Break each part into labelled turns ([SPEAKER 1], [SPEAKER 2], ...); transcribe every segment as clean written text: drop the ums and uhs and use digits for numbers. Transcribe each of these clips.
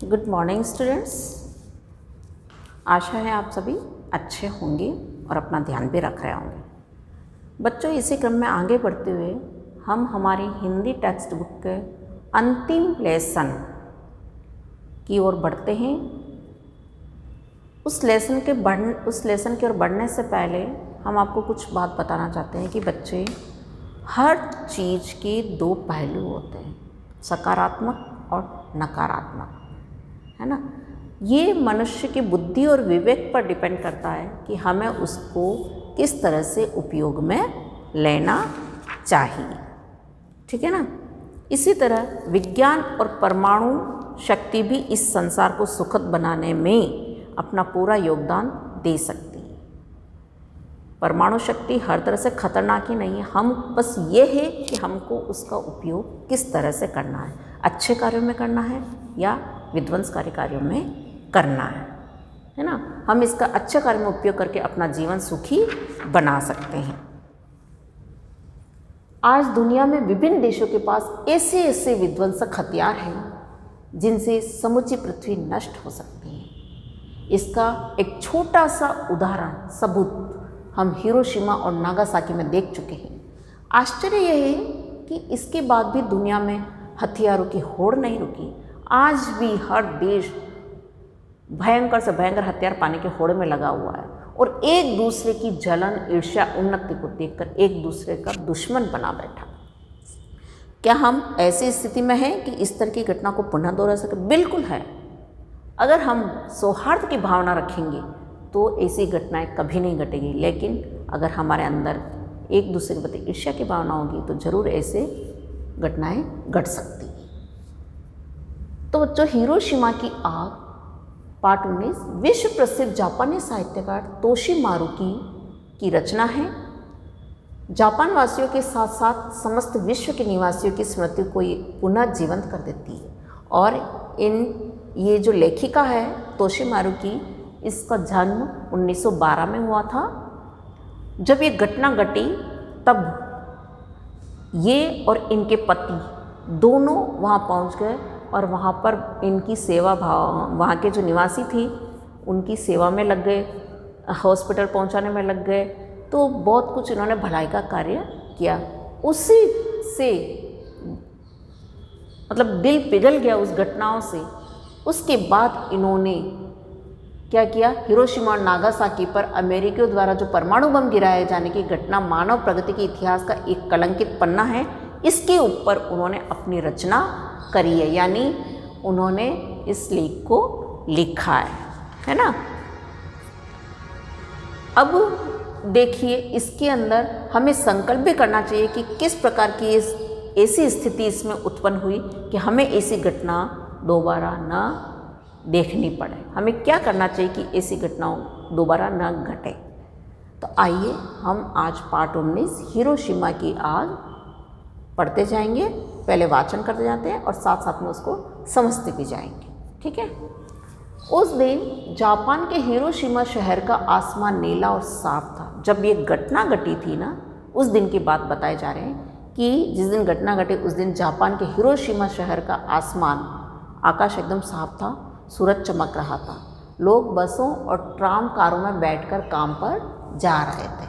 [SPEAKER 1] Good morning students. आशा है आप सभी अच्छे होंगे और अपना ध्यान भी रख रहे होंगे। बच्चों, इसी क्रम में आगे बढ़ते हुए हम हमारी हिंदी टेक्स्ट बुक के अंतिम लेसन की ओर बढ़ते हैं। उस लेसन की ओर बढ़ने से पहले हम आपको कुछ बात बताना चाहते हैं कि बच्चे, हर चीज़ के दो पहलू होते हैं, सकारात्मक और नकारात्मक, है ना। ये मनुष्य की बुद्धि और विवेक पर डिपेंड करता है कि हमें उसको किस तरह से उपयोग में लेना चाहिए, ठीक है ना। इसी तरह विज्ञान और परमाणु शक्ति भी इस संसार को सुखद बनाने में अपना पूरा योगदान दे सकती है। परमाणु शक्ति हर तरह से खतरनाक ही नहीं है, हम बस ये है कि हमको उसका उपयोग किस तरह से करना है, अच्छे कार्यों में करना है या विध्वंसकारी कार्यों में करना है ना। हम इसका अच्छे कार्य में उपयोग करके अपना जीवन सुखी बना सकते हैं। आज दुनिया में विभिन्न देशों के पास ऐसे ऐसे विध्वंसक हथियार हैं जिनसे समूची पृथ्वी नष्ट हो सकती है। इसका एक छोटा सा उदाहरण सबूत हम हिरोशिमा और नागासाकी में देख चुके हैं। आश्चर्य यह है कि इसके बाद भी दुनिया में हथियारों की होड़ नहीं रुकी। आज भी हर देश भयंकर से भयंकर हथियार पाने के होड़ में लगा हुआ है और एक दूसरे की जलन, ईर्ष्या, उन्नति को देखकर एक दूसरे का दुश्मन बना बैठा। क्या हम ऐसी स्थिति में हैं कि इस तरह की घटना को पुनः दोहरा सकें? बिल्कुल है। अगर हम सौहार्द की भावना रखेंगे तो ऐसी घटनाएं कभी नहीं घटेगी, लेकिन अगर हमारे अंदर एक दूसरे के प्रति ईर्ष्या की भावना होगी तो जरूर ऐसे घटनाएं घट सकती हैं। तो बच्चों, हिरोशिमा की आग पार्ट 19 विश्व प्रसिद्ध जापानी साहित्यकार तोशी मारुकी की रचना है। जापान वासियों के साथ साथ समस्त विश्व के निवासियों की स्मृति को ये पुनः जीवंत कर देती है। और ये जो लेखिका है तोशी मारुकी, इसका जन्म 1912 में हुआ था। जब ये घटना घटी तब ये और इनके पति दोनों वहाँ पहुँच गए और वहाँ पर इनकी सेवा भाव, वहाँ के जो निवासी थी उनकी सेवा में लग गए, हॉस्पिटल पहुँचाने में लग गए। तो बहुत कुछ इन्होंने भलाई का कार्य किया। उसी से मतलब दिल पिघल गया उस घटनाओं से। उसके बाद इन्होंने क्या किया, हिरोशिमा और नागासाकी पर अमेरिकियों द्वारा जो परमाणु बम गिराए जाने की घटना मानव प्रगति के इतिहास का एक कलंकित पन्ना है, इसके ऊपर उन्होंने अपनी रचना करी है, यानी उन्होंने इस लेख को लिखा है ना। अब देखिए, इसके अंदर हमें संकल्प भी करना चाहिए कि किस प्रकार की ऐसी स्थिति इसमें उत्पन्न हुई कि हमें ऐसी घटना दोबारा न देखनी पड़े। हमें क्या करना चाहिए कि ऐसी घटनाओं दोबारा न घटे। तो आइए हम आज पार्ट 19 हिरोशिमा की आग पढ़ते जाएंगे। पहले वाचन करते जाते हैं और साथ साथ में उसको समझते भी जाएंगे, ठीक है। उस दिन जापान के हिरोशिमा शहर का आसमान नीला और साफ था। जब ये घटना घटी थी ना, उस दिन की बात बताए जा रहे हैं कि जिस दिन घटना घटी उस दिन जापान के हिरोशिमा शहर का आकाश एकदम साफ था, सूरज चमक रहा था। लोग बसों और ट्राम कारों में बैठकर काम पर जा रहे थे।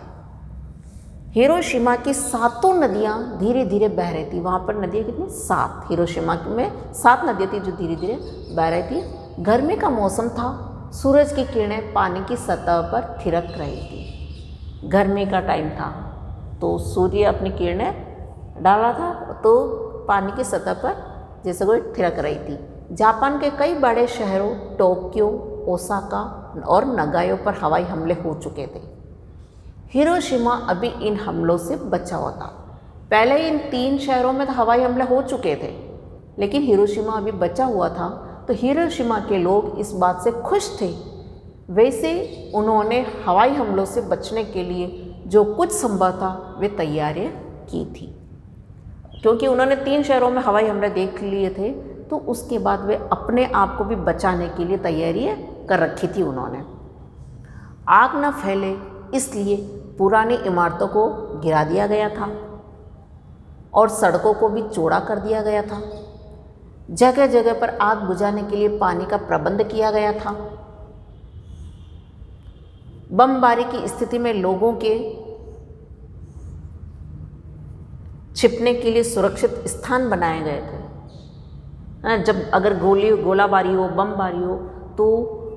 [SPEAKER 1] हिरोशिमा की सातों नदियाँ धीरे धीरे बह रही थी। वहाँ पर नदियाँ कितनी? 7। हिरोशिमा में 7 नदियाँ थी जो धीरे धीरे बह रही थी। गर्मी का मौसम था, सूरज की किरणें पानी की सतह पर थिरक रही थी। गर्मी का टाइम था तो सूर्य अपनी किरणें डाल रहा था तो पानी की सतह पर जैसे कोई थिरक रही थी। जापान के कई बड़े शहरों टोक्यो, ओसाका और नगायो पर हवाई हमले हो चुके थे। हिरोशिमा अभी इन हमलों से बचा हुआ था। पहले इन 3 शहरों में हवाई हमले हो चुके थे, लेकिन हिरोशिमा अभी बचा हुआ था। तो हिरोशिमा के लोग इस बात से खुश थे। वैसे उन्होंने हवाई हमलों से बचने के लिए जो कुछ संभव था वे तैयारियां की थी। क्योंकि उन्होंने 3 शहरों में हवाई हमले देख लिए थे, तो उसके बाद वे अपने आप को भी बचाने के लिए तैयारियां कर रखी थी उन्होंने। आग न फैले इसलिए पुरानी इमारतों को गिरा दिया गया था और सड़कों को भी चौड़ा कर दिया गया था। जगह जगह पर आग बुझाने के लिए पानी का प्रबंध किया गया था। बमबारी की स्थिति में लोगों के छिपने के लिए सुरक्षित स्थान बनाए गए थे। जब अगर गोलाबारी हो, बमबारी हो, तो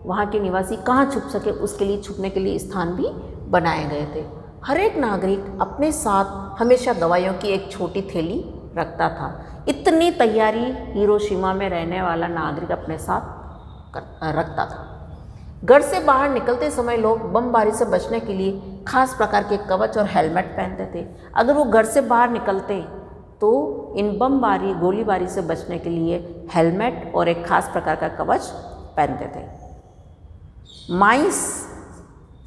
[SPEAKER 1] वहाँ के निवासी कहाँ छुप सके, उसके लिए छुपने के लिए स्थान भी बनाए गए थे। हर एक नागरिक अपने साथ हमेशा दवाइयों की एक छोटी थैली रखता था। इतनी तैयारी हिरोशिमा में रहने वाला नागरिक अपने साथ रखता था। घर से बाहर निकलते समय लोग बमबारी से बचने के लिए खास प्रकार के कवच और हेलमेट पहनते थे। अगर वो घर से बाहर निकलते तो इन बमबारी गोलीबारी से बचने के लिए हेलमेट और एक खास प्रकार का कवच पहनते थे। माई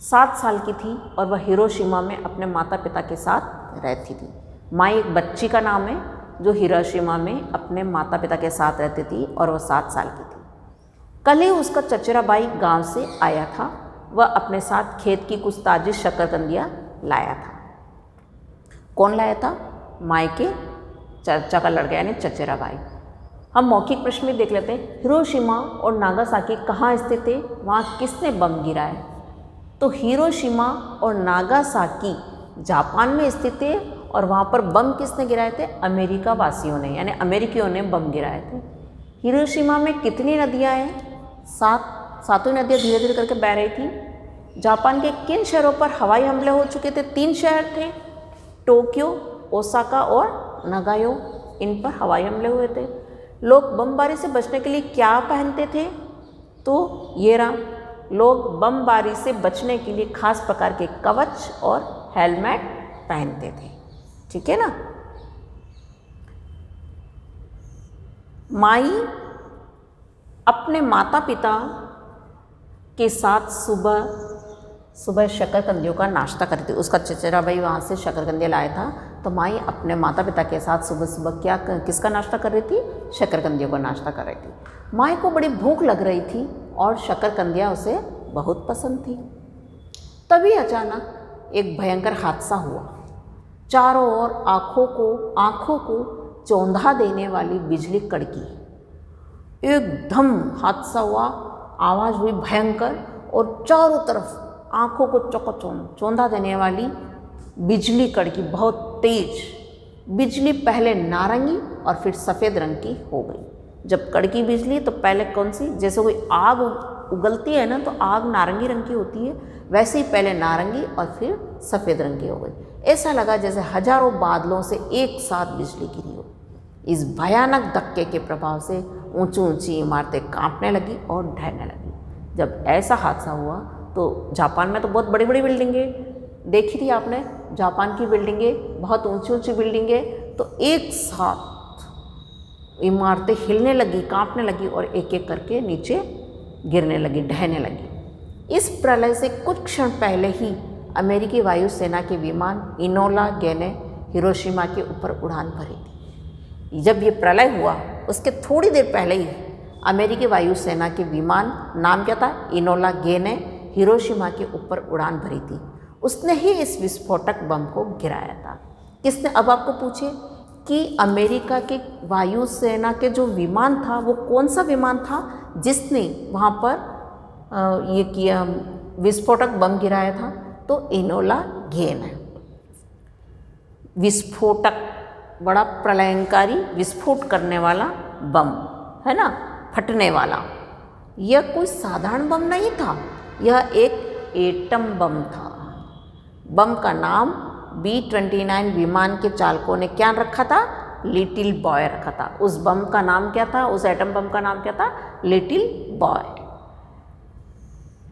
[SPEAKER 1] 7 साल की थी और वह हिरोशिमा में अपने माता पिता के साथ रहती थी। माई एक बच्ची का नाम है जो हिरोशिमा में अपने माता पिता के साथ रहती थी और वह 7 साल की थी। कल ही उसका चचेरा भाई गांव से आया था। वह अपने साथ खेत की कुछ ताज़ी शकरकंदियाँ लाया था। कौन लाया था? माई के चाचा का लड़का यानी चचेरा भाई। हम मौखिक प्रश्न में देख लेते हैं, हिरोशिमा और नागासाकी कहाँ स्थित है, वहाँ किसने बम गिराया? तो हिरोशिमा और नागासाकी जापान में स्थित है और वहाँ पर बम किसने गिराए थे? अमेरिका वासियों ने, यानी अमेरिकियों ने बम गिराए थे। हिरोशिमा में कितनी नदियाँ हैं? 7 नदियाँ धीरे धीरे करके बह रही थी। जापान के किन शहरों पर हवाई हमले हो चुके थे? 3 शहर थे, टोक्यो, ओसाका और नगायो। इन पर हवाई हमले हुए थे। लोग बमबारी से बचने के लिए क्या पहनते थे? तो ये रहा, लोग बमबारी से बचने के लिए खास प्रकार के कवच और हेलमेट पहनते थे। ठीक है ना। माई अपने माता पिता के साथ सुबह शकरकंदियों का नाश्ता करती। उसका चचेरा भाई वहाँ से शकरकंदियाँ लाया था, तो माई अपने माता पिता के साथ सुबह सुबह किसका नाश्ता कर रही थी? शकरकंदियों का नाश्ता कर रही थी। माई को बड़ी भूख लग रही थी और शकरकंदियाँ उसे बहुत पसंद थी। तभी अचानक एक भयंकर हादसा हुआ। चारों ओर आँखों को चौंधा देने वाली बिजली कड़की। एकदम हादसा हुआ, आवाज़ हुई भयंकर और चारों तरफ आँखों को चौंधा देने वाली बिजली कड़की, बहुत तेज बिजली। पहले नारंगी और फिर सफ़ेद रंग की हो गई। जब कड़की बिजली तो पहले कौन सी, जैसे कोई आग उगलती है ना, तो आग नारंगी रंग की होती है, वैसे ही पहले नारंगी और फिर सफ़ेद रंग की हो गई। ऐसा लगा जैसे हजारों बादलों से एक साथ बिजली गिरी हो। इस भयानक धक्के के प्रभाव से ऊंची इमारतें कांपने लगी और ढहने लगी। जब ऐसा हादसा हुआ तो जापान में तो बहुत बड़ी बड़ी बिल्डिंगें देखी थी आपने, जापान की बिल्डिंगें, बहुत ऊंची बिल्डिंगें, तो एक साथ इमारतें हिलने लगी, कांपने लगी और एक एक करके नीचे गिरने लगी, ढहने लगी। इस प्रलय से कुछ क्षण पहले ही अमेरिकी वायुसेना के विमान इनोला गै ने हिरोशिमा के ऊपर उड़ान भरी थी। जब ये प्रलय हुआ उसके थोड़ी देर पहले ही अमेरिकी वायुसेना के विमान, नाम क्या था? इनोला गै ने हिरोशिमा के ऊपर उड़ान भरी थी। उसने ही इस विस्फोटक बम को गिराया था। किसने? अब आपको पूछे कि अमेरिका के वायुसेना के जो विमान था वो कौन सा विमान था जिसने वहाँ पर ये किया, विस्फोटक बम गिराया था? तो इनोला गै ने। विस्फोटक, बड़ा प्रलयंकारी विस्फोट करने वाला बम है ना, फटने वाला। यह कोई साधारण बम नहीं था, यह एक एटम बम था। बम का नाम B-29 विमान के चालकों ने क्या रखा था? लिटिल बॉय रखा था। उस बम का नाम क्या था? उस एटम बम का नाम क्या था? Little boy.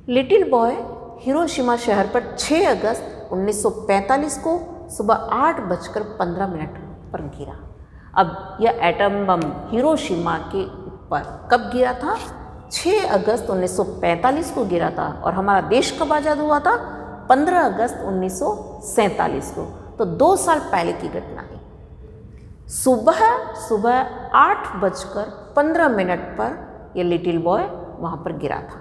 [SPEAKER 1] Little boy Hiroshima शहर पर 6 अगस्त 1945 को सुबह 8:15 पर गिरा। अब यह एटम बम हिरोशिमा के ऊपर कब गिरा था? 6 अगस्त 1945 को गिरा था। और हमारा देश कब आज़ाद हुआ था? 15 अगस्त 1947 को। तो 2 साल पहले की घटना है। सुबह 8:15 पर यह लिटिल बॉय वहाँ पर गिरा था।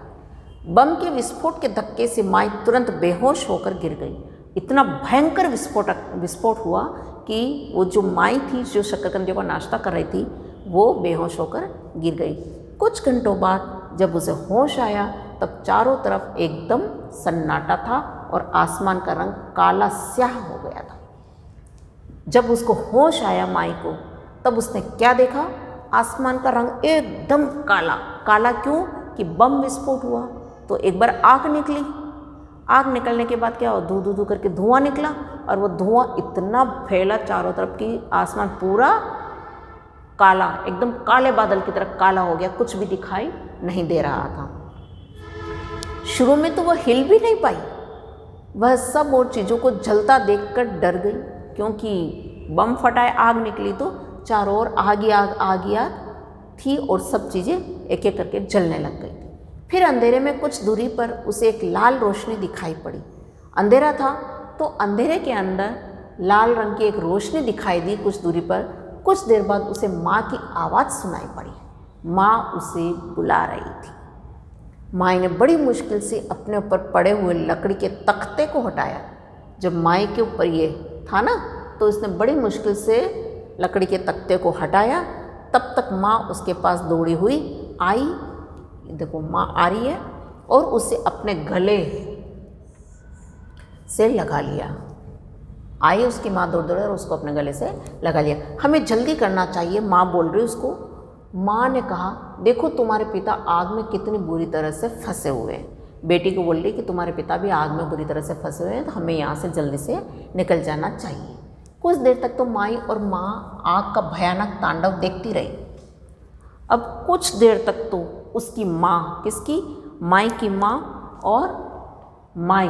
[SPEAKER 1] बम के विस्फोट के धक्के से माई तुरंत बेहोश होकर गिर गई। इतना भयंकर विस्फोट हुआ कि वो जो माई थी, जो शकरकंदियों का नाश्ता कर रही थी, वो बेहोश होकर गिर गई। कुछ घंटों बाद जब उसे होश आया तब चारों तरफ एकदम सन्नाटा था और आसमान का रंग काला स्याह हो गया था। जब उसको होश आया माई को, तब उसने क्या देखा? आसमान का रंग एकदम काला। काला क्यों? कि बम विस्फोट हुआ तो एक बार आग निकली। आग निकलने के बाद क्या हुआ? धू धू धू करके धुआं निकला और वो धुआं इतना फैला चारों तरफ कि आसमान पूरा काला, एकदम काले बादल की तरह काला हो गया, कुछ भी दिखाई नहीं दे रहा था। शुरू में तो वह हिल भी नहीं पाई। वह सब और चीज़ों को जलता देखकर डर गई, क्योंकि बम फटाए, आग निकली तो चारों ओर आग ही आग थी और सब चीज़ें एक एक करके जलने लग गई। फिर अंधेरे में कुछ दूरी पर उसे एक लाल रोशनी दिखाई पड़ी। अंधेरा था तो अंधेरे के अंदर लाल रंग की एक रोशनी दिखाई दी कुछ दूरी पर। कुछ देर बाद उसे माँ की आवाज़ सुनाई पड़ी। माँ उसे बुला रही थी। माई ने बड़ी मुश्किल से अपने ऊपर पड़े हुए लकड़ी के तख्ते को हटाया। जब माई के ऊपर ये था ना, तो उसने बड़ी मुश्किल से लकड़ी के तख्ते को हटाया। तब तक माँ उसके पास दौड़ी हुई आई। देखो माँ आ रही है और उसे अपने गले से लगा लिया। आई उसकी माँ दौड़ और उसको अपने गले से लगा लिया। हमें जल्दी करना चाहिए, माँ बोल रही उसको। माँ ने कहा, देखो तुम्हारे पिता आग में कितनी बुरी तरह से फंसे हुए हैं। बेटी को बोल रही कि तुम्हारे पिता भी आग में बुरी तरह से फंसे हुए हैं, तो हमें यहाँ से जल्दी से निकल जाना चाहिए। कुछ देर तक तो माई और माँ आग का भयानक तांडव देखती रही। अब कुछ देर तक तो उसकी माँ, किसकी? माई की माँ और माई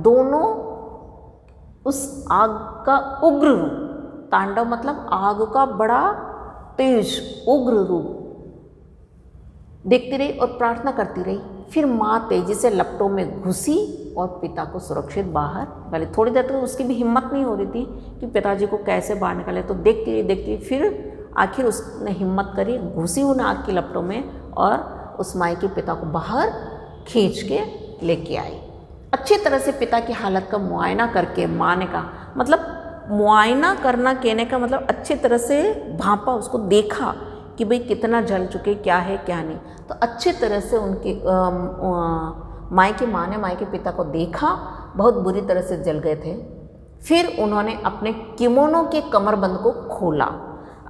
[SPEAKER 1] दोनों उस आग का उग्र रूप, तांडव मतलब आग का बड़ा तेज उग्र रूप देखती रही और प्रार्थना करती रही। फिर माँ तेजी से लपटों में घुसी और पिता को सुरक्षित बाहर, पहले थोड़ी देर तक उसकी भी हिम्मत नहीं हो रही थी कि पिताजी को कैसे बाहर निकाले, तो देखती रही। फिर आखिर उसने हिम्मत करी, घुसी उन आग की लपटों में और उस माई के पिता को बाहर खींच के लेके आई। अच्छी तरह से पिता की हालत का मुआयना करके माँ ने कहा, मतलब मुआयना करना कहने का मतलब अच्छी तरह से भांपा, उसको देखा कि भाई कितना जल चुके, क्या है क्या नहीं। तो अच्छी तरह से उनकी माई की माँ ने माई के पिता को देखा, बहुत बुरी तरह से जल गए थे। फिर उन्होंने अपने किमोनो के कमरबंद को खोला।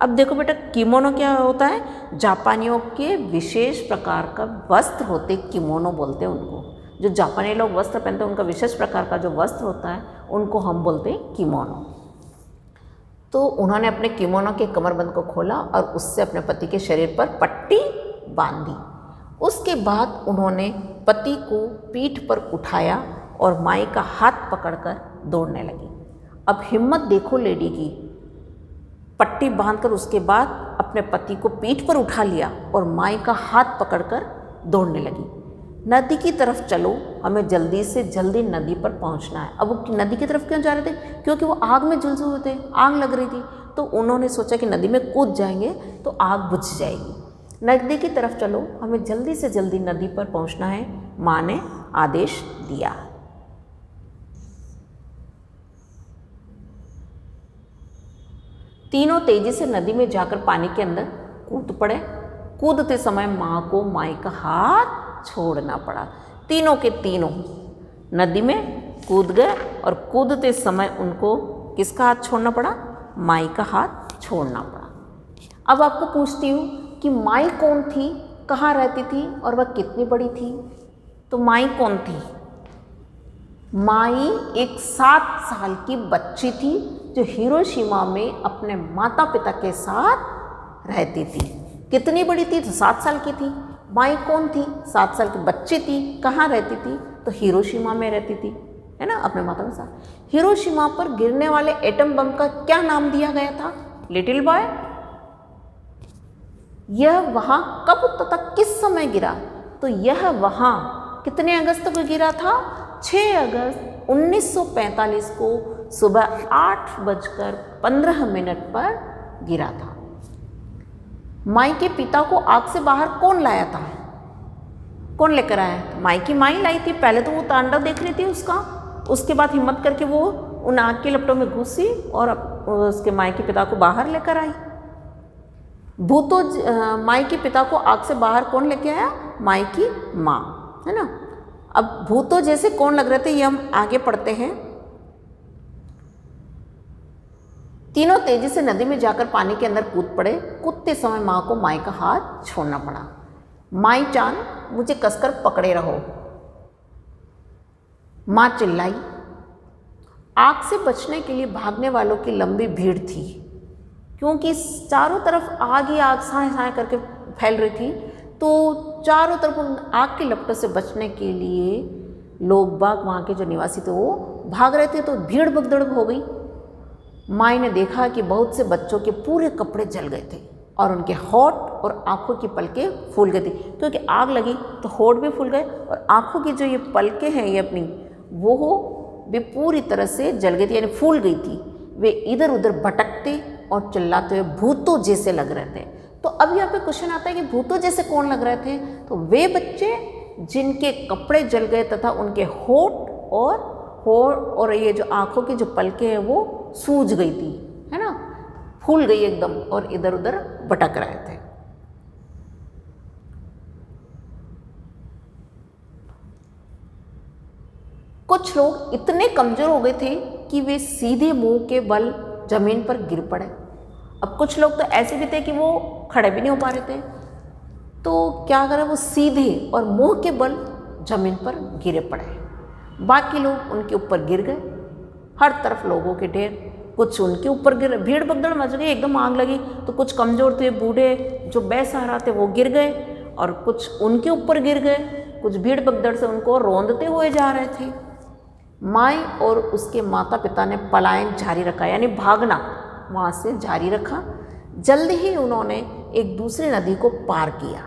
[SPEAKER 1] अब देखो बेटा, किमोनो क्या होता है? जापानियों के विशेष प्रकार का वस्त्र होते, किमोनो बोलते हैं उनको। जो जापानी लोग वस्त्र पहनते हैं, उनका विशेष प्रकार का जो वस्त्र होता है, उनको हम बोलते हैं किमोनो। तो उन्होंने अपने किमोनो के कमरबंद को खोला और उससे अपने पति के शरीर पर पट्टी बांधी। उसके बाद उन्होंने पति को पीठ पर उठाया और माई का हाथ पकड़कर दौड़ने लगी। अब हिम्मत देखो लेडी की, पट्टी बांधकर उसके बाद अपने पति को पीठ पर उठा लिया और माई का हाथ पकड़कर दौड़ने लगी। नदी की तरफ चलो, हमें जल्दी से जल्दी नदी पर पहुंचना है। अब वो नदी की तरफ क्यों जा रहे थे? क्योंकि वो आग में झुलसे हुए थे, आग लग रही थी। तो उन्होंने सोचा कि नदी में कूद जाएंगे तो आग बुझ जाएगी। नदी की तरफ चलो, हमें जल्दी से जल्दी नदी पर पहुंचना है, माँ ने आदेश दिया। तीनों तेजी से नदी में जाकर पानी के अंदर कूद पड़े। कूदते समय माँ को माई का हाथ छोड़ना पड़ा। तीनों के तीनों नदी में कूद गए और कूदते समय उनको किसका हाथ छोड़ना पड़ा? माई का हाथ छोड़ना पड़ा। अब आपको पूछती हूँ कि माई कौन थी, कहाँ रहती थी और वह कितनी बड़ी थी? तो माई कौन थी? माई एक 7 साल की बच्ची थी जो हिरोशिमा में अपने माता पिता के साथ रहती थी। कितनी बड़ी थी? तो 7 साल की थी। माई कौन थी? 7 साल की बच्ची थी। कहाँ रहती थी? तो हिरोशिमा में रहती थी, है ना, अपने माता के साथ। हिरोशिमा पर गिरने वाले एटम बम का क्या नाम दिया गया था? Little boy. यह वहाँ कब तथा किस समय गिरा? तो यह वहाँ कितने अगस्त को गिरा था? 6 अगस्त 1945 को सुबह 8:15 पर गिरा था। माई के पिता को आग से बाहर कौन लाया था? कौन लेकर आया? माई की माई लाई थी। पहले तो वो तांडव देख रही थी उसका, उसके बाद हिम्मत करके वो उन आग की लपटों में घुसी और उसके माई के पिता को बाहर लेकर आई। भूतो माई के पिता को आग से बाहर कौन लेके आया? माई की माँ, है ना। अब भूतो जैसे कौन लग रहे थे ये हम आगे पढ़ते हैं। तीनों तेजी से नदी में जाकर पानी के अंदर कूद पड़े। कूदते समय माँ को माई का हाथ छोड़ना पड़ा। माई चांद मुझे कसकर पकड़े रहो, माँ चिल्लाई। आग से बचने के लिए भागने वालों की लंबी भीड़ थी, क्योंकि चारों तरफ आग ही आग साए साए करके फैल रही थी। तो चारों तरफ आग की लपटों से बचने के लिए लोग बाग वहाँ के जो निवासी थे वो भाग रहे थे, तो भीड़ भगदड़ हो गई। माई ने देखा कि बहुत से बच्चों के पूरे कपड़े जल गए थे और उनके होठ और आँखों की पलकें फूल गई थी, क्योंकि आग लगी तो होठ भी फूल गए और आँखों की जो ये पलकें हैं ये अपनी वो भी पूरी तरह से जल गई थी, यानी फूल गई थी। वे इधर उधर भटकते और चिल्लाते हुए भूतों जैसे लग रहे थे। तो अब यहाँ पे क्वेश्चन आता है कि भूतों जैसे कौन लग रहे थे? तो वे बच्चे जिनके कपड़े जल गए तथा उनके होठ और ये जो आँखों की जो पलकें हैं वो सूज गई थी, है ना, फूल गई एकदम और इधर उधर भटक रहे थे। कुछ लोग इतने कमजोर हो गए थे कि वे सीधे मुंह के बल जमीन पर गिर पड़े। अब कुछ लोग तो ऐसे भी थे कि वो खड़े भी नहीं हो पा रहे थे, तो क्या करें, वो सीधे और मुंह के बल जमीन पर गिरे पड़े। बाकी लोग उनके ऊपर गिर गए। हर तरफ लोगों के ढेर, कुछ उनके ऊपर गिर, भीड़ भगदड़ मच गई, एकदम आग लगी। तो कुछ कमज़ोर थे, बूढ़े जो बेसहारा थे वो गिर गए और कुछ उनके ऊपर गिर गए। कुछ भीड़ भगदड़ से उनको रौंदते हुए जा रहे थे। माई और उसके माता पिता ने पलायन जारी रखा, यानी भागना वहाँ से जारी रखा। जल्दी ही उन्होंने एक दूसरी नदी को पार किया।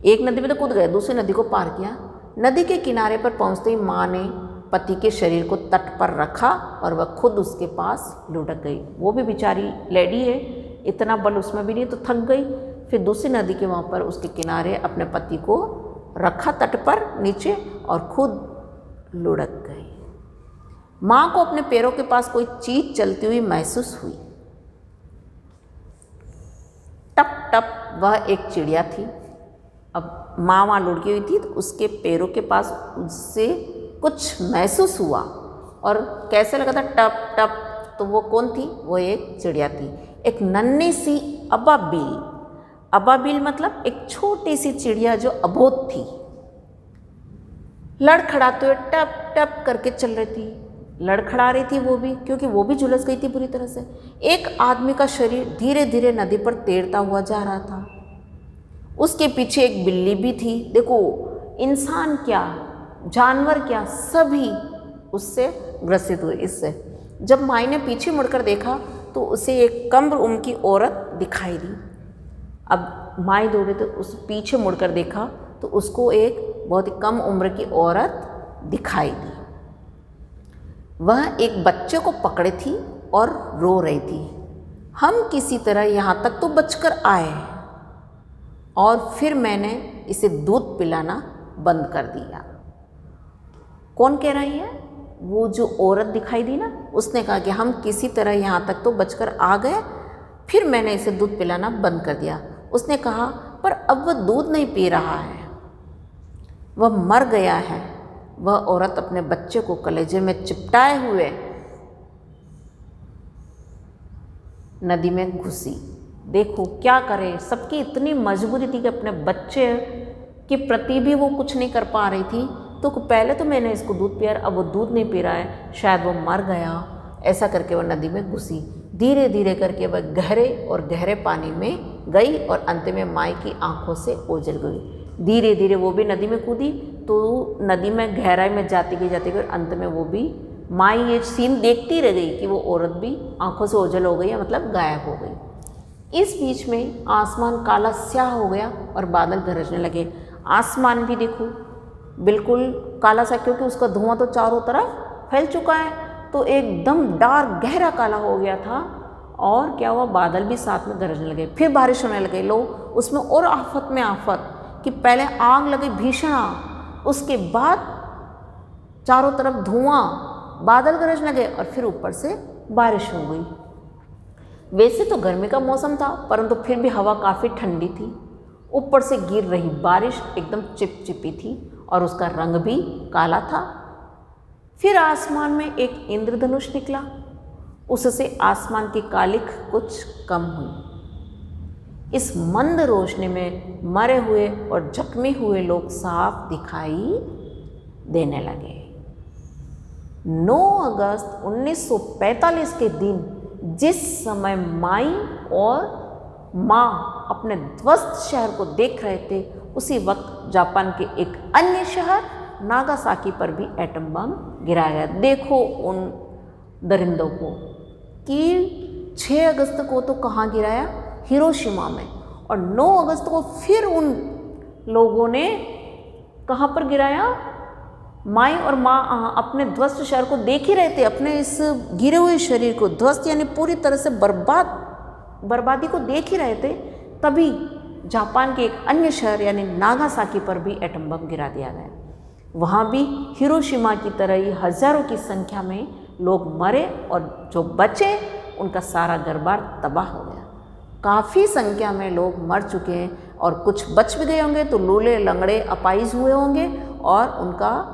[SPEAKER 1] एक नदी में तो कूद गए, दूसरी नदी को पार किया। नदी के किनारे पर पहुँचते ही माँ ने पति के शरीर को तट पर रखा और वह खुद उसके पास लुढ़क गई। वो भी बेचारी लेडी है, इतना बल उसमें भी नहीं, तो थक गई। फिर दूसरी नदी के वहाँ पर उसके किनारे अपने पति को रखा तट पर नीचे और खुद लुढ़क गई। माँ को अपने पैरों के पास कोई चीज चलती हुई महसूस हुई। टप टप वह एक चिड़िया थी। अब माँ वहाँ लुढ़की हुई थी तो उसके पैरों के पास उससे कुछ महसूस हुआ और कैसे लगा था, टप टप। तो वो कौन थी? वो एक चिड़िया थी, एक नन्ही सी अबाबिल। अबाबिल मतलब एक छोटी सी चिड़िया जो अबोध थी, लड़खड़ाते हुए टप टप करके चल रही थी। लड़खड़ा रही थी वो भी, क्योंकि वो भी झुलस गई थी पूरी तरह से। एक आदमी का शरीर धीरे धीरे नदी पर तैरता हुआ जा रहा था। उसके पीछे एक बिल्ली भी थी। देखो, इंसान क्या, जानवर क्या, सभी उससे ग्रसित हुए इससे। जब माई ने पीछे मुड़कर देखा तो उसे एक कम उम्र की औरत दिखाई दी। अब माई दौड़े तो उस पीछे मुड़कर देखा तो उसको एक बहुत ही कम उम्र की औरत दिखाई दी। वह एक बच्चे को पकड़े थी और रो रही थी। हम किसी तरह यहाँ तक तो बचकर आए और फिर मैंने इसे दूध पिलाना बंद कर दिया। कौन कह रही है? वो जो औरत दिखाई दी ना, उसने कहा कि हम किसी तरह यहाँ तक तो बचकर आ गए, फिर मैंने इसे दूध पिलाना बंद कर दिया। उसने कहा, पर अब वह दूध नहीं पी रहा है, वह मर गया है। वह औरत अपने बच्चे को कलेजे में चिपटाए हुए नदी में घुसी। देखो क्या करे, सबकी इतनी मजबूरी थी कि अपने बच्चे के प्रति भी वो कुछ नहीं कर पा रही थी। तो पहले तो मैंने इसको दूध पिया, अब वो दूध नहीं पी रहा है, शायद वो मर गया। ऐसा करके वह नदी में घुसी। धीरे धीरे करके वह गहरे और गहरे पानी में गई और अंत में माई की आंखों से ओझल गई। धीरे धीरे वो भी नदी में कूदी, तो नदी में गहराई में जाती गई और अंत में वो भी, माई ये सीन देखती रह गई कि वो औरत भी आंखों से ओझल हो गई, मतलब गायब हो गई। इस बीच में आसमान काला स्याह हो गया और बादल गरजने लगे। आसमान भी देखो बिल्कुल काला सा, क्योंकि उसका धुआं तो चारों तरफ फैल चुका है, तो एकदम डार्क गहरा काला हो गया था। और क्या हुआ, बादल भी साथ में गरजने लगे। फिर बारिश होने लगे। लो, उसमें और आफत में आफत कि पहले आग लगी भीषण, उसके बाद चारों तरफ धुआं, बादल गरजने लगे और फिर ऊपर से बारिश हो गई। वैसे तो गर्मी का मौसम था, परंतु फिर भी हवा काफ़ी ठंडी थी। ऊपर से गिर रही बारिश एकदम चिपचिपी थी और उसका रंग भी काला था। फिर आसमान में एक इंद्रधनुष निकला, उससे आसमान की कालिख कुछ कम हुई। इस मंद रोशनी में मरे हुए और जख्मी हुए लोग साफ दिखाई देने लगे। 9 अगस्त 1945 के दिन जिस समय माई और माँ अपने ध्वस्त शहर को देख रहे थे, उसी वक्त जापान के एक अन्य शहर नागासाकी पर भी एटम बम गिराया गया। देखो उन दरिंदों को कि 6 अगस्त को तो कहाँ गिराया, हिरोशिमा में, और 9 अगस्त को फिर उन लोगों ने कहाँ पर गिराया, माई और माँ अपने ध्वस्त शहर को देख ही रहे थे, अपने इस गिरे हुए शरीर को, ध्वस्त यानी पूरी तरह से बर्बादी को देख ही रहे थे। तभी जापान के एक अन्य शहर यानी नागासाकी पर भी एटम बम गिरा दिया गया। वहाँ भी हिरोशिमा की तरह ही हजारों की संख्या में लोग मरे और जो बचे उनका सारा घर-बार तबाह हो गया। काफ़ी संख्या में लोग मर चुके हैं और कुछ बच भी गए होंगे तो लूले लंगड़े अपाहिज हुए होंगे और उनका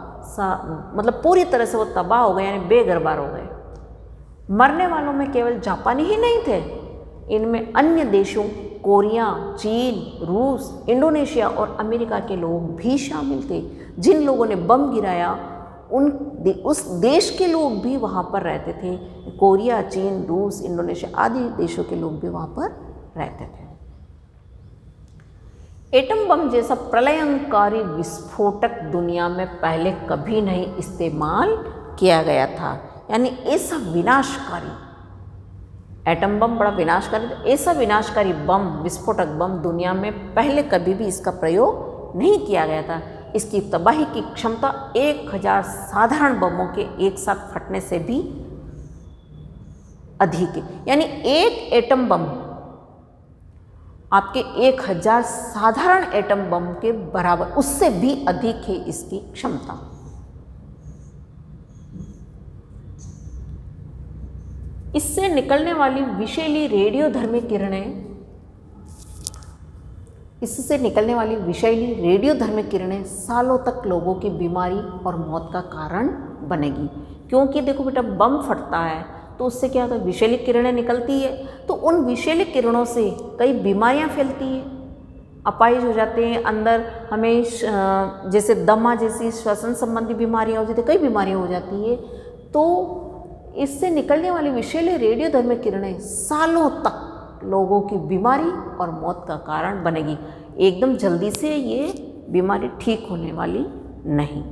[SPEAKER 1] मतलब पूरी तरह से वो तबाह हो गए, यानी बेघर-बार हो गए। मरने वालों में केवल जापानी ही नहीं थे, इनमें अन्य देशों कोरिया, चीन, रूस, इंडोनेशिया और अमेरिका के लोग भी शामिल थे। जिन लोगों ने बम गिराया उस देश के लोग भी वहाँ पर रहते थे। कोरिया, चीन, रूस, इंडोनेशिया आदि देशों के लोग भी वहाँ पर रहते थे। एटम बम जैसा प्रलयंकारी विस्फोटक दुनिया में पहले कभी नहीं इस्तेमाल किया गया था, यानी ऐसा विनाशकारी एटम बम बड़ा विनाशकारी, ऐसा विनाशकारी बम, विस्फोटक बम दुनिया में पहले कभी भी इसका प्रयोग नहीं किया गया था। इसकी तबाही की क्षमता 1000 साधारण बमों के एक साथ फटने से भी अधिक है, यानी एक एटम बम आपके 1000 साधारण एटम बम के बराबर, उससे भी अधिक है इसकी क्षमता। इससे निकलने वाली विषैली रेडियोधर्मी किरणें सालों तक लोगों की बीमारी और मौत का कारण बनेगी। क्योंकि देखो बेटा, बम फटता है तो उससे क्या होता है, विषैली किरणें निकलती है, तो उन विषैली किरणों से कई बीमारियां फैलती हैं, अपाहिज हो जाते हैं, अंदर हमें जैसे दमा जैसी श्वसन संबंधी बीमारियां हो जाती है, कई बीमारियां हो जाती है। तो इससे निकलने वाली विषैली रेडियोधर्मी किरणें सालों तक लोगों की बीमारी और मौत का कारण बनेगी। एकदम जल्दी से ये बीमारी ठीक होने वाली नहीं।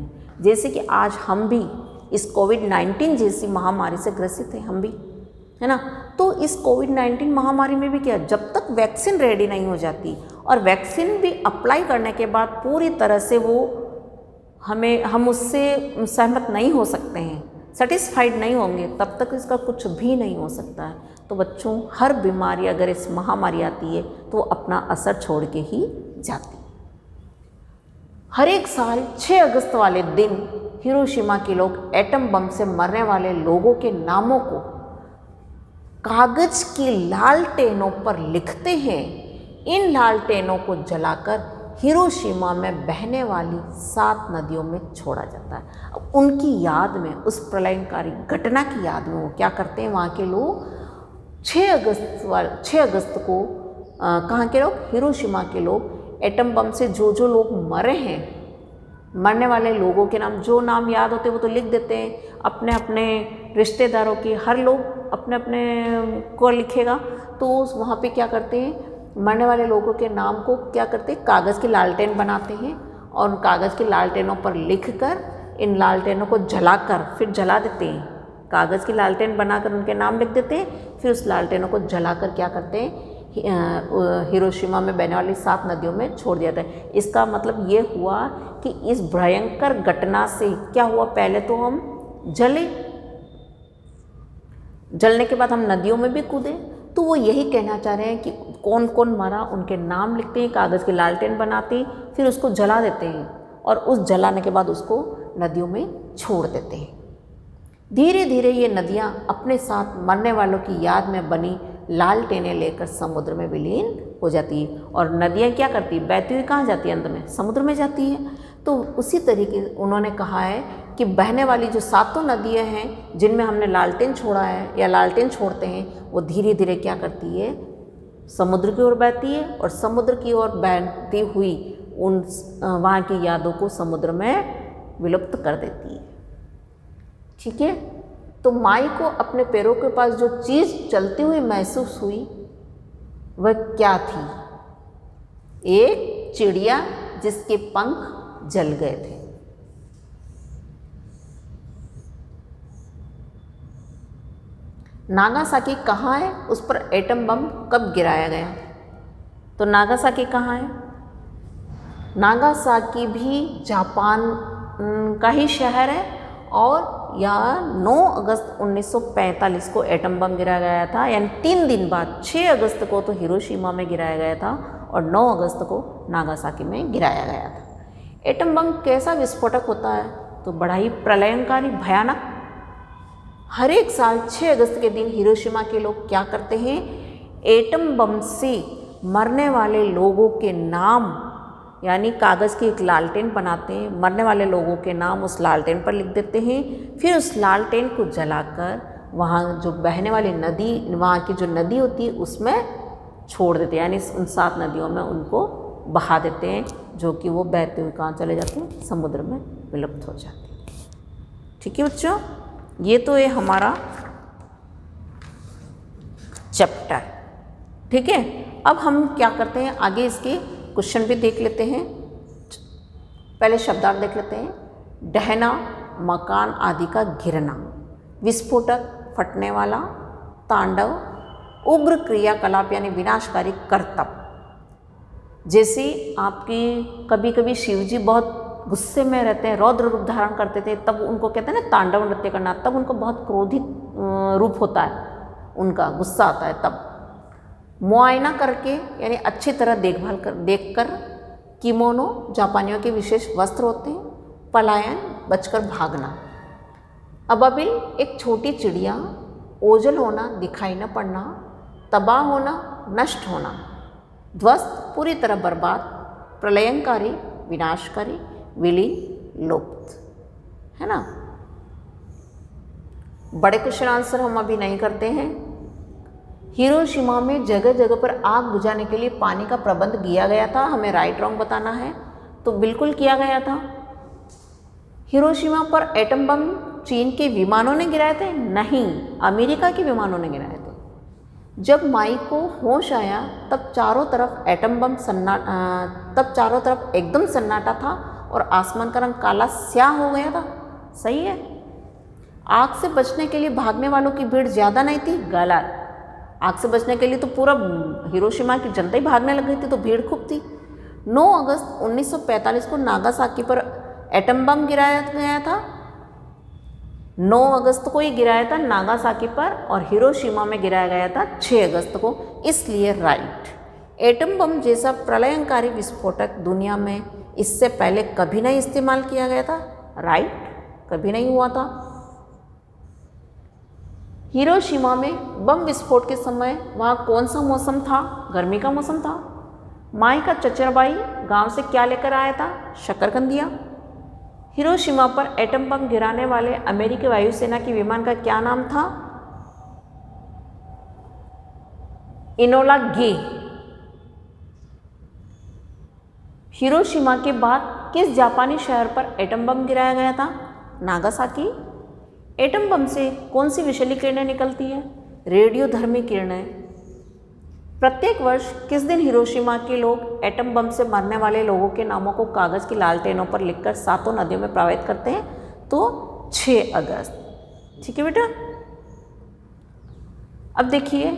[SPEAKER 1] जैसे कि आज हम भी इस कोविड-19 जैसी महामारी से ग्रसित हैं, हम भी, है ना। तो इस कोविड-19 महामारी में भी क्या, जब तक वैक्सीन रेडी नहीं हो जाती और वैक्सीन भी अप्लाई करने के बाद पूरी तरह से हम उससे सहमत नहीं हो सकते हैं, सेटिस्फाइड नहीं होंगे, तब तक इसका कुछ भी नहीं हो सकता है। तो बच्चों, हर बीमारी अगर इस महामारी आती है तो वो अपना असर छोड़ के ही जाती है। हर एक साल 6 अगस्त वाले दिन हिरोशिमा के लोग एटम बम से मरने वाले लोगों के नामों को कागज की लालटेनों पर लिखते हैं। इन लालटेनों को जलाकर हिरोशिमा में बहने वाली 7 नदियों में छोड़ा जाता है। अब उनकी याद में, उस प्रलयंकारी घटना की याद में वो क्या करते हैं, वहाँ के लोग 6 अगस्त को कहाँ के लोग, हिरोशिमा के लोग, एटम बम से जो जो लोग मरे हैं, मरने वाले लोगों के नाम, जो नाम याद होते हैं वो तो लिख देते हैं, अपने अपने रिश्तेदारों के, हर लोग अपने अपने को लिखेगा। तो वहाँ पे क्या करते हैं, मरने वाले लोगों के नाम को क्या करते हैं, कागज़ की लालटेन बनाते हैं और उन कागज़ की लालटेनों पर लिखकर इन लालटेनों को जलाकर फिर जला देते हैं। कागज़ की लालटेन बनाकर उनके नाम लिख देते हैं, फिर उस लालटेनों को जलाकर क्या करते हैं, हिरोशिमा में बहने वाली 7 नदियों में छोड़ दिया था। इसका मतलब ये हुआ कि इस भयंकर घटना से क्या हुआ, पहले तो हम जलने के बाद हम नदियों में भी कूदे। तो वो यही कहना चाह रहे हैं कि कौन कौन मरा, उनके नाम लिखते हैं, कागज़ की लालटेन बनाते हैं, फिर उसको जला देते हैं और उस जलाने के बाद उसको नदियों में छोड़ देते हैं। धीरे धीरे ये नदियाँ अपने साथ मरने वालों की याद में बनी लालटेनें लेकर समुद्र में विलीन हो जाती है। और नदियाँ क्या करती है, बहती हुई कहाँ जाती है, अंत में समुद्र में जाती है। तो उसी तरीके उन्होंने कहा है कि बहने वाली जो 7 नदियाँ हैं जिनमें हमने लालटेन छोड़ा है या लालटेन छोड़ते हैं, वो धीरे धीरे क्या करती है, समुद्र की ओर बहती है और समुद्र की ओर बहती हुई उन वहाँ की यादों को समुद्र में विलुप्त कर देती है। ठीक है। तो माई को अपने पैरों के पास जो चीज़ चलती हुई महसूस हुई वह क्या थी? एक चिड़िया जिसके पंख जल गए थे। नागासाकी कहाँ है, उस पर एटम बम कब गिराया गया? तो नागासाकी कहाँ है? नागासाकी भी जापान का ही शहर है और यहाँ 9 अगस्त 1945 को एटम बम गिराया गया था, यानी 3 दिन बाद 6 अगस्त को तो हिरोशिमा में गिराया गया था और 9 अगस्त को नागासाकी में गिराया गया था। एटम बम कैसा विस्फोटक होता है? तो बड़ा ही प्रलयंकारी, भयानक। हर एक साल 6 अगस्त के दिन हिरोशिमा के लोग क्या करते हैं, एटम बम से मरने वाले लोगों के नाम, यानी कागज़ की एक लालटेन बनाते हैं, मरने वाले लोगों के नाम उस लालटेन पर लिख देते हैं, फिर उस लालटेन को जलाकर वहाँ जो बहने वाली नदी, वहाँ की जो नदी होती है उसमें छोड़ देते हैं, यानी उन 7 नदियों में उनको बहा देते हैं, जो कि वो बहते हुए कहाँ चले जाते हैं, समुद्र में विलुप्त हो जाते हैं। ठीक है बच्चों, ये तो है हमारा चैप्टर। ठीक है, अब हम क्या करते हैं, आगे इसके क्वेश्चन भी देख लेते हैं। पहले शब्दार्थ देख लेते हैं। ढहना, मकान आदि का गिरना, विस्फोटक, फटने वाला, तांडव, उग्र क्रियाकलाप यानी विनाशकारी करतब। जैसे आपकी कभी कभी शिव जी बहुत गुस्से में रहते हैं, रौद्र रूप धारण करते थे, तब उनको कहते हैं ना तांडव नृत्य करना, तब उनको बहुत क्रोधित रूप होता है, उनका गुस्सा आता है तब। मुआयना करके यानी अच्छी तरह देखभाल कर देखकर। किमोनो जापानियों के विशेष वस्त्र होते हैं। पलायन बचकर भागना। अबाबिल एक छोटी चिड़िया। ओझल होना, दिखाई न पड़ना। तबाह होना, नष्ट होना। ध्वस्त पूरी तरह बर्बाद। प्रलयंकारी विनाशकारी। विलीन लुप्त, है ना। बड़े क्वेश्चन आंसर हम अभी नहीं करते हैं। हिरोशिमा में जगह जगह पर आग बुझाने के लिए पानी का प्रबंध किया गया था, हमें राइट रॉन्ग बताना है। तो बिल्कुल किया गया था। हिरोशिमा पर एटम बम चीन के विमानों ने गिराए थे? नहीं, अमेरिका के विमानों ने गिराए थे। जब माई को होश आया तब चारों तरफ एकदम सन्नाटा था और आसमान का रंग काला स्याह हो गया था। सही है। आग से बचने के लिए भागने वालों की भीड़ ज़्यादा नहीं थी? गलत। आग से बचने के लिए तो पूरा हिरोशिमा की जनता ही भागने लग गई थी, तो भीड़ खूब थी। 9 अगस्त 1945 को नागासाकी पर एटम बम गिराया गया था। 9 अगस्त को ही गिराया था नागासाकी पर और हिरोशिमा में गिराया गया था 6 अगस्त को, इसलिए राइट। एटम बम जैसा प्रलयंकारी विस्फोटक दुनिया में इससे पहले कभी नहीं इस्तेमाल किया गया था। राइट, कभी नहीं हुआ था। हिरोशिमा में बम विस्फोट के समय वहाँ कौन सा मौसम था? गर्मी का मौसम था। माई का चचरबाई गांव से क्या लेकर आया था? शकरकंदियाँ। हिरोशिमा पर एटम बम गिराने वाले अमेरिकी वायुसेना के विमान का क्या नाम था? इनोला गे। हिरोशिमा के बाद किस जापानी शहर पर एटम बम गिराया गया था? नागासाकी। एटम बम से कौन सी विषैली किरणें निकलती है? रेडियोधर्मी किरणें। प्रत्येक वर्ष किस दिन हिरोशिमा के लोग एटम बम से मरने वाले लोगों के नामों को कागज़ की लालटेनों पर लिखकर 7 नदियों में प्रवाहित करते हैं? तो 6 अगस्त। ठीक है बेटा। अब देखिए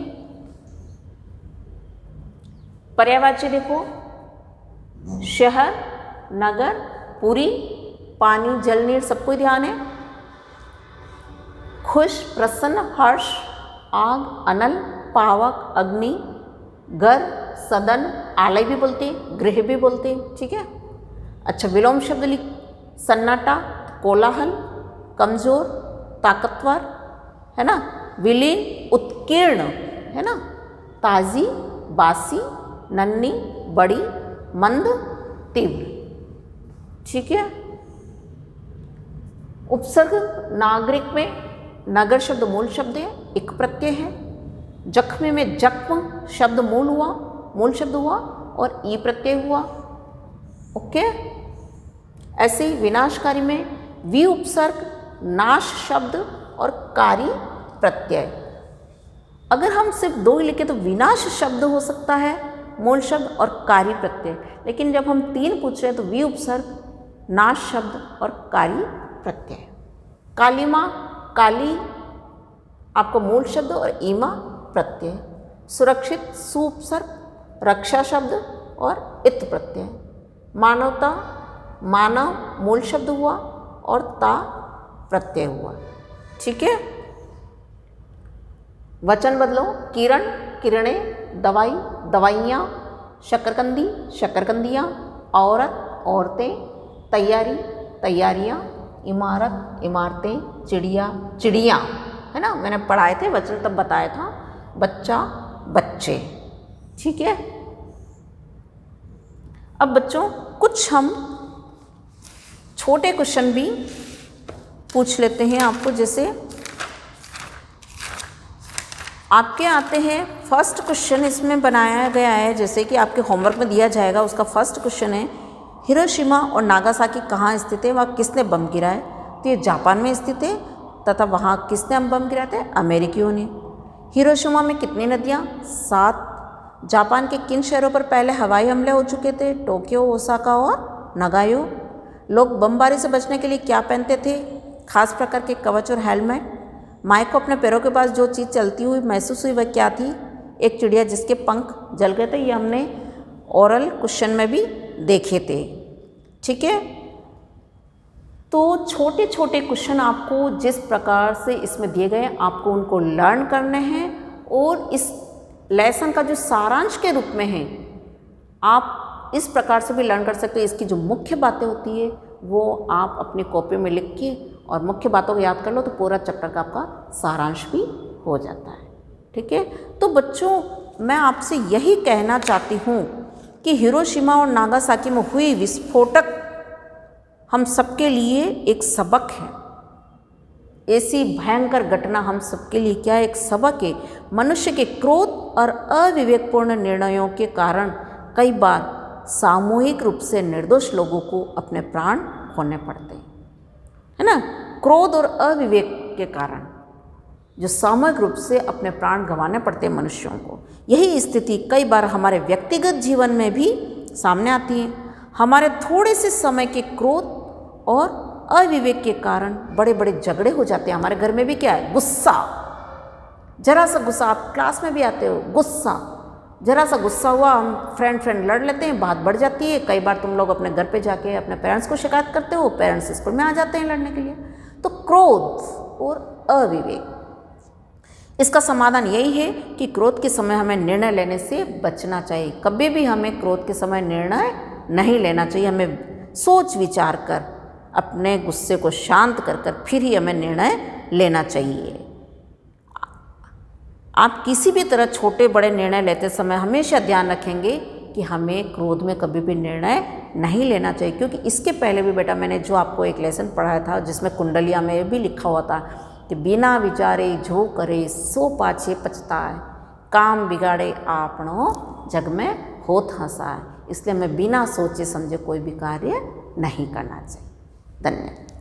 [SPEAKER 1] पर्यायवाची देखो। शहर, नगर, पुरी, पानी, जल, नीर, सबको ध्यान है। खुश, प्रसन्न, हर्ष, आग, अनल, पावक, अग्नि, घर, सदन, आलय भी बोलते हैं, गृह भी बोलते हैं। ठीक है। अच्छा, विलोम शब्द लिख। सन्नाटा, कोलाहल, कमजोर, ताकतवर, है ना। विलीन, उत्कीर्ण, है ना। ताज़ी, बासी, नन्ही, बड़ी, मंद, तीव्र। ठीक है। उपसर्ग नागरिक में नगर शब्द मूल शब्द है, इक प्रत्यय है। जख्म में जख्म शब्द मूल शब्द हुआ और ई प्रत्यय हुआ। ओके। ऐसे ही विनाशकारी में वी उपसर्ग, नाश शब्द और कारी प्रत्यय। अगर हम सिर्फ दो ही लिखे तो विनाश शब्द हो सकता है, मूल शब्द और कारी प्रत्यय, लेकिन जब हम तीन पूछ रहे हैं तो वी उपसर्ग, नाश शब्द और कारी प्रत्यय। कालीमा, काली आपको मूल शब्द और ईमा प्रत्यय। सुरक्षित, सु उपसर्ग, रक्षा शब्द और इत प्रत्यय। मानवता, मानव मूल शब्द हुआ और ता प्रत्यय हुआ। ठीक है। वचन बदलो। किरण, किरणें, दवाई, दवाइयाँ, शकरकंदी, शकरकंदियाँ, औरत, औरतें, तैयारी, तैयारियाँ, इमारत, इमारतें, चिड़िया, चिड़ियाँ, है ना, मैंने पढ़ाए थे वचन तब बताया था। बच्चा, बच्चे। ठीक है। अब बच्चों कुछ हम छोटे क्वेश्चन भी पूछ लेते हैं आपको। जैसे आपके आते हैं, फर्स्ट क्वेश्चन इसमें बनाया गया है, जैसे कि आपके होमवर्क में दिया जाएगा, उसका फर्स्ट क्वेश्चन है हिरोशिमा और नागासाकी कहाँ स्थित है, वहाँ किसने बम गिराए? तो ये जापान में स्थित है तथा वहाँ किसने बम गिराए थे? अमेरिकियों ने। हिरोशिमा में कितनी नदियाँ? 7। जापान के किन शहरों पर पहले हवाई हमले हो चुके थे? टोक्यो, ओसाका और नगायो। लोग बमबारी से बचने के लिए क्या पहनते थे? खास प्रकार के कवच और हेलमेट। माइक को अपने पैरों के पास जो चीज़ चलती हुई महसूस हुई वह क्या थी? एक चिड़िया जिसके पंख जल गए थे। ये हमने ओरल क्वेश्चन में भी देखे थे। ठीक है। तो छोटे छोटे क्वेश्चन आपको जिस प्रकार से इसमें दिए गए हैं आपको उनको लर्न करने हैं, और इस लेसन का जो सारांश के रूप में है आप इस प्रकार से भी लर्न कर सकते हैं। इसकी जो मुख्य बातें होती है वो आप अपनी कॉपी में लिख के और मुख्य बातों को याद कर लो तो पूरा चैप्टर का आपका सारांश भी हो जाता है। ठीक है। तो बच्चों मैं आपसे यही कहना चाहती हूँ कि हिरोशिमा और नागासाकी में हुई विस्फोटक हम सबके लिए एक सबक है। ऐसी भयंकर घटना हम सबके लिए क्या एक सबक है। मनुष्य के क्रोध और अविवेकपूर्ण निर्णयों के कारण कई बार सामूहिक रूप से निर्दोष लोगों को अपने प्राण खोने पड़ते हैं, है ना। क्रोध और अविवेक के कारण जो सामूहिक रूप से अपने प्राण गंवाने पड़ते हैं मनुष्यों को। यही स्थिति कई बार हमारे व्यक्तिगत जीवन में भी सामने आती है। हमारे थोड़े से समय के क्रोध और अविवेक के कारण बड़े बड़े झगड़े हो जाते हैं। हमारे घर में भी क्या है? गुस्सा। जरा सा गुस्सा, आप क्लास में भी आते हो, गुस्सा, जरा सा गुस्सा हुआ हम फ्रेंड लड़ लेते हैं, बात बढ़ जाती है। कई बार तुम लोग अपने घर पे जाके अपने पेरेंट्स को शिकायत करते हो, पेरेंट्स स्कूल में आ जाते हैं लड़ने के लिए। तो क्रोध और अविवेक, इसका समाधान यही है कि क्रोध के समय हमें निर्णय लेने से बचना चाहिए। कभी भी हमें क्रोध के समय निर्णय नहीं लेना चाहिए। हमें सोच विचार कर अपने गुस्से को शांत कर फिर ही हमें निर्णय लेना चाहिए। आप किसी भी तरह छोटे बड़े निर्णय लेते समय हमेशा ध्यान रखेंगे कि हमें क्रोध में कभी भी निर्णय नहीं लेना चाहिए, क्योंकि इसके पहले भी बेटा मैंने जो आपको एक लेसन पढ़ाया था जिसमें कुंडलिया में भी लिखा हुआ था कि बिना विचारे जो करे सो पाछे पछताए, काम बिगाड़े आपनो जग में होत हंसाए। इसलिए हमें बिना सोचे समझे कोई भी कार्य नहीं करना चाहिए। धन्यवाद।